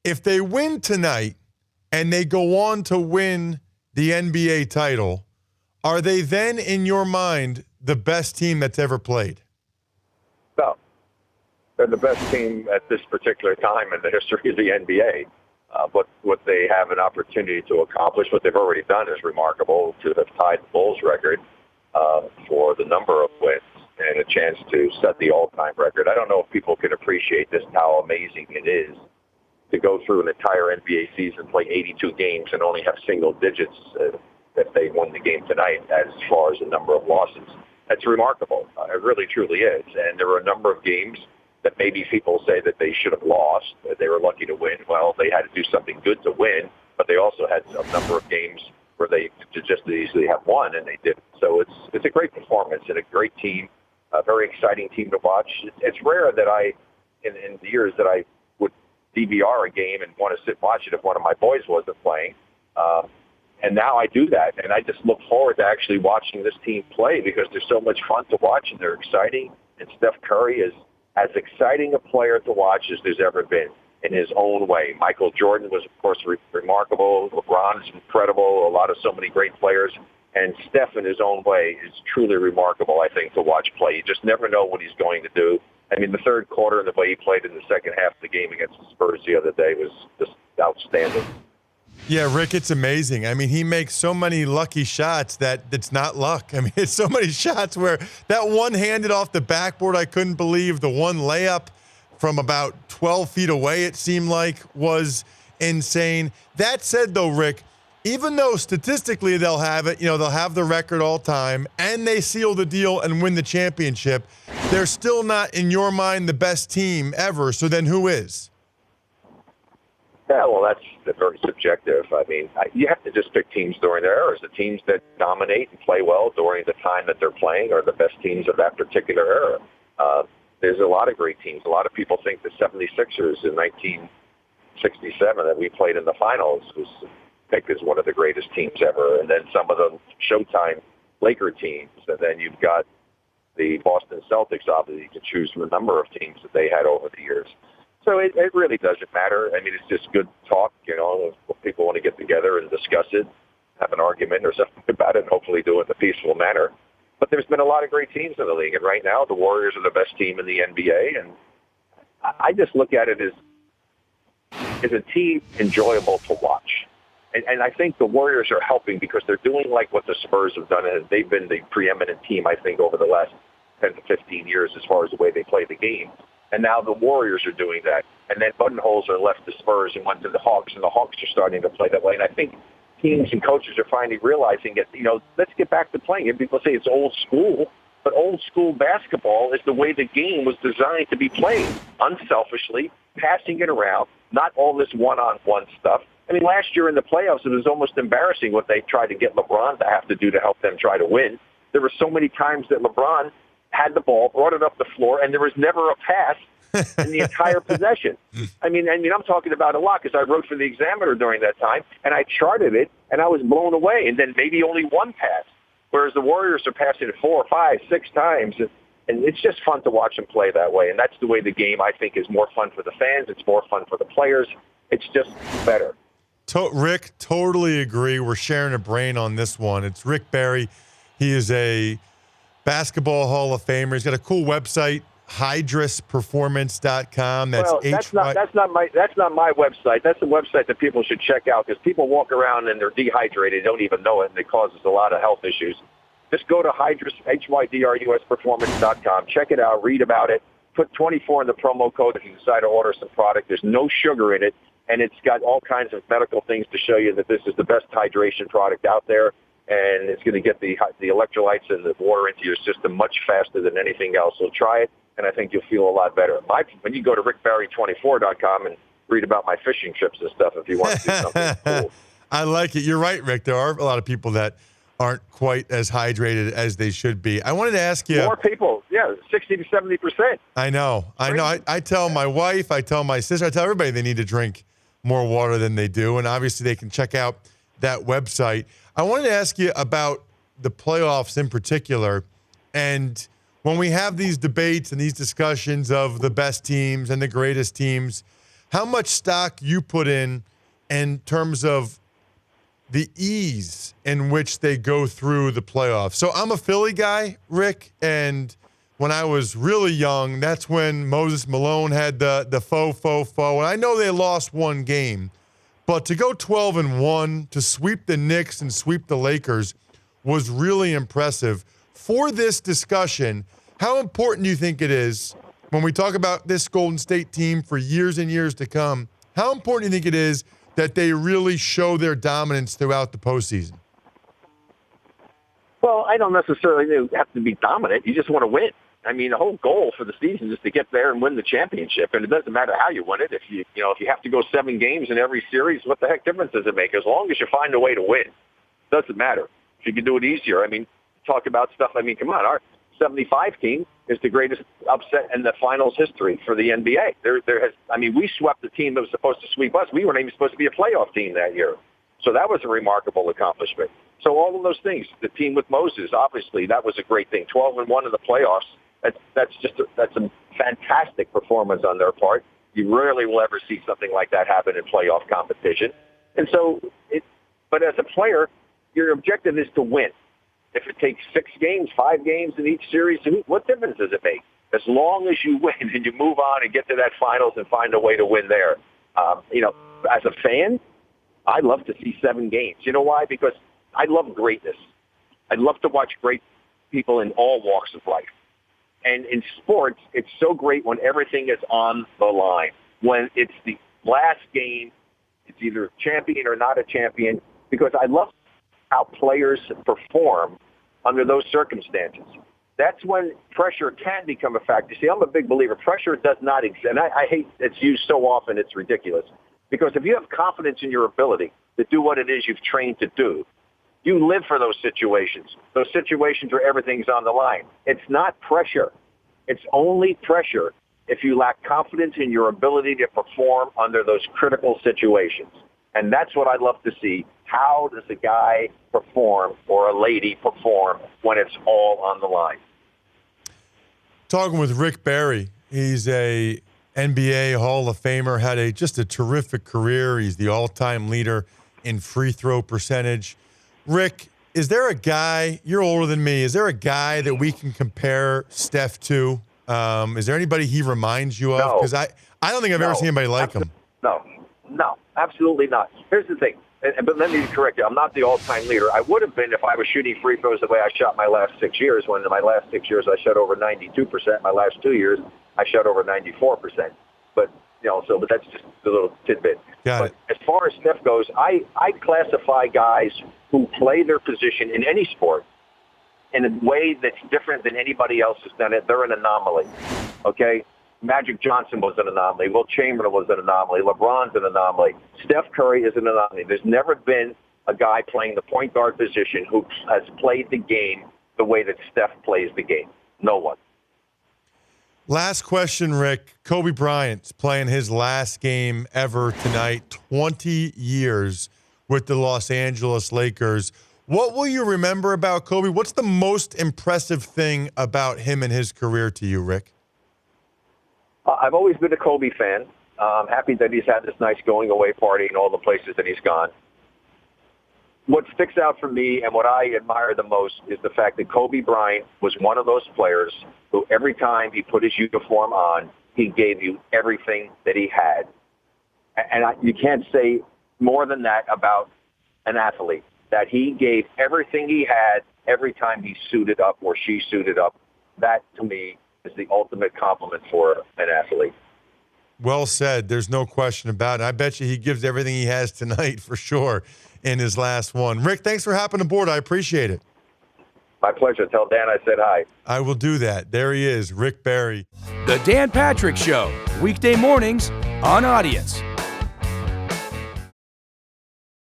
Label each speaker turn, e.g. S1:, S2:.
S1: if they win tonight and they go on to win the NBA title, are they then, in your mind, the best team that's ever played?
S2: No. They're the best team at this particular time in the history of the NBA. But what they have an opportunity to accomplish, what they've already done, is remarkable, to have tied the Bulls record for the number of wins and a chance to set the all-time record. I don't know if people can appreciate this, how amazing it is to go through an entire NBA season, play 82 games, and only have single digits if they won the game tonight as far as the number of losses. That's remarkable. It really, truly is. And there were a number of games that maybe people say that they should have lost, that they were lucky to win. Well, they had to do something good to win, but they also had a number of games where they could just as easily have won, and they didn't. So it's a great performance and a great team, a very exciting team to watch. It's rare that in the years that I would DVR a game and want to sit and watch it if one of my boys wasn't playing. And now I do that, and I just look forward to actually watching this team play because they're so much fun to watch and they're exciting. And Steph Curry is as exciting a player to watch as there's ever been in his own way. Michael Jordan was, of course, remarkable. LeBron is incredible. So many great players. And Steph, in his own way, is truly remarkable, I think, to watch play. You just never know what he's going to do. I mean, the third quarter and the way he played in the second half of the game against the Spurs the other day was just outstanding.
S1: Yeah, Rick, it's amazing. I mean, he makes so many lucky shots that it's not luck. I mean, it's so many shots where that one handed off the backboard, I couldn't believe. The one layup from about 12 feet away, it seemed like, was insane. That said, though, Rick, even though statistically they'll have it, they'll have the record all time, and they seal the deal and win the championship, they're still not, in your mind, the best team ever. So then who is?
S2: Yeah, well, that's very subjective. I mean, you have to just pick teams during their eras. The teams that dominate and play well during the time that they're playing are the best teams of that particular era. There's a lot of great teams. A lot of people think the 76ers in 1967 that we played in the finals was picked as one of the greatest teams ever. And then some of the Showtime Laker teams. And then you've got the Boston Celtics, obviously. You can choose from a number of teams that they had over the years. So it really doesn't matter. I mean, it's just good talk, if people want to get together and discuss it, have an argument or something about it, and hopefully do it in a peaceful manner. But there's been a lot of great teams in the league, and right now the Warriors are the best team in the NBA, and I just look at it as a team enjoyable to watch. And I think the Warriors are helping because they're doing like what the Spurs have done, and they've been the preeminent team, I think, over the last 10 to 15 years as far as the way they play the game. And now the Warriors are doing that. And then Budenholzer left the Spurs and went to the Hawks, and the Hawks are starting to play that way. And I think teams and coaches are finally realizing that, let's get back to playing. And people say it's old school, but old school basketball is the way the game was designed to be played, unselfishly, passing it around, not all this one-on-one stuff. I mean, last year in the playoffs, it was almost embarrassing what they tried to get LeBron to have to do to help them try to win. There were so many times that LeBron had the ball, brought it up the floor, and there was never a pass in the entire possession. I mean, I'm talking about a lot because I wrote for the Examiner during that time, and I charted it, and I was blown away. And then maybe only one pass, whereas the Warriors are passing it 4, 5, 6 times. And it's just fun to watch them play that way. And that's the way the game, I think, is more fun for the fans. It's more fun for the players. It's just better.
S1: Rick, totally agree. We're sharing a brain on this one. It's Rick Barry. He is a basketball Hall of Famer. He's got a cool website, hydrusperformance.com. That's not my website. That's a website that people should check out because people walk around and they're dehydrated, don't even know it, and it causes a lot of health issues. Just go to Hydrus, hydrusperformance.com. Check it out. Read about it. Put 24 in the promo code if you decide to order some product. There's no sugar in it, and it's got all kinds of medical things to show you that this is the best hydration product out there. And it's going to get the electrolytes and the water into your system much faster than anything else. So try it, and I think you'll feel a lot better. When you go to rickbarry24.com and read about my fishing trips and stuff if you want to do something cool. I like it. You're right, Rick. There are a lot of people that aren't quite as hydrated as they should be. I wanted to ask you.
S2: More people, 60 to 70%.
S1: I know. I tell my wife, I tell my sister, I tell everybody they need to drink more water than they do, and obviously they can check out that website. I wanted to ask you about the playoffs in particular, and when we have these debates and these discussions of the best teams and the greatest teams,
S3: how much stock you put in terms of the ease in which they go through the playoffs. So I'm a Philly guy, Rick, and when I was really young, that's when Moses Malone had the faux. And I know they lost one game, but to go 12-1, to sweep the Knicks and sweep the Lakers was really impressive. For this discussion, how important do you think it is when we talk about this Golden State team for years and years to come? How important do you think it is that they really show their dominance throughout the postseason?
S1: Well, I don't necessarily have to be dominant. You just want to win. I mean, the whole goal for the season is to get there and win the championship, and it doesn't matter how you win it. If you have to go 7 games in every series, what the heck difference does it make? As long as you find a way to win, it doesn't matter. If you can do it easier, I mean, talk about stuff. I mean, come on, our 75 team is the greatest upset in the finals history for the NBA. We swept the team that was supposed to sweep us. We weren't even supposed to be a playoff team that year, so that was a remarkable accomplishment. So all of those things, the team with Moses, obviously, that was a great thing. 12-1 in the playoffs. That's a fantastic performance on their part. You rarely will ever see something like that happen in playoff competition. And so, but as a player, your objective is to win. If it takes 6 games, 5 games in each series, what difference does it make? As long as you win and you move on and get to that finals and find a way to win there. As a fan, I love to see 7 games. You know why? Because I love greatness. I love to watch great people in all walks of life. And in sports, it's so great when everything is on the line. When it's the last game, it's either a champion or not a champion, because I love how players perform under those circumstances. That's when pressure can become a factor. See, I'm a big believer. Pressure does not exist. And I hate it's used so often, it's ridiculous. Because if you have confidence in your ability to do what it is you've trained to do, you live for those situations where everything's on the line. It's not pressure. It's only pressure if you lack confidence in your ability to perform under those critical situations. And that's what I love to see. How does a guy perform or a lady perform when it's all on the line?
S3: Talking with Rick Barry. He's a NBA Hall of Famer, had just a terrific career. He's the all-time leader in free throw percentage. Rick, is there a guy, you're older than me, is there a guy that we can compare Steph to? Is there anybody he reminds you of? Because I don't think I've ever seen anybody like him.
S1: No, absolutely not. Here's the thing, but let me correct you. I'm not the all-time leader. I would have been if I was shooting free throws the way I shot my last 6 years, when in my last 6 years I shot over 92%. My last 2 years I shot over 94%. But that's just a little tidbit.
S3: Got it.
S1: As far as Steph goes, I classify guys who play their position in any sport in a way that's different than anybody else has done it. They're an anomaly, okay? Magic Johnson was an anomaly. Will Chamberlain was an anomaly. LeBron's an anomaly. Steph Curry is an anomaly. There's never been a guy playing the point guard position who has played the game the way that Steph plays the game. No one.
S3: Last question, Rick. Kobe Bryant's playing his last game ever tonight, 20 years with the Los Angeles Lakers. What will you remember about Kobe? What's the most impressive thing about him and his career to you, Rick?
S1: I've always been a Kobe fan. I'm happy that he's had this nice going-away party in all the places that he's gone. What sticks out for me and what I admire the most is the fact that Kobe Bryant was one of those players who every time he put his uniform on, he gave you everything that he had. And you can't say more than that about an athlete, that he gave everything he had every time he suited up or she suited up. That, to me, is the ultimate compliment for an athlete.
S3: Well said. There's no question about it. I bet you he gives everything he has tonight for sure in his last one. Rick, thanks for hopping aboard. I appreciate it.
S1: My pleasure. Tell Dan I said hi.
S3: I will do that. There he is, Rick Barry.
S4: The Dan Patrick Show, weekday mornings on Audience.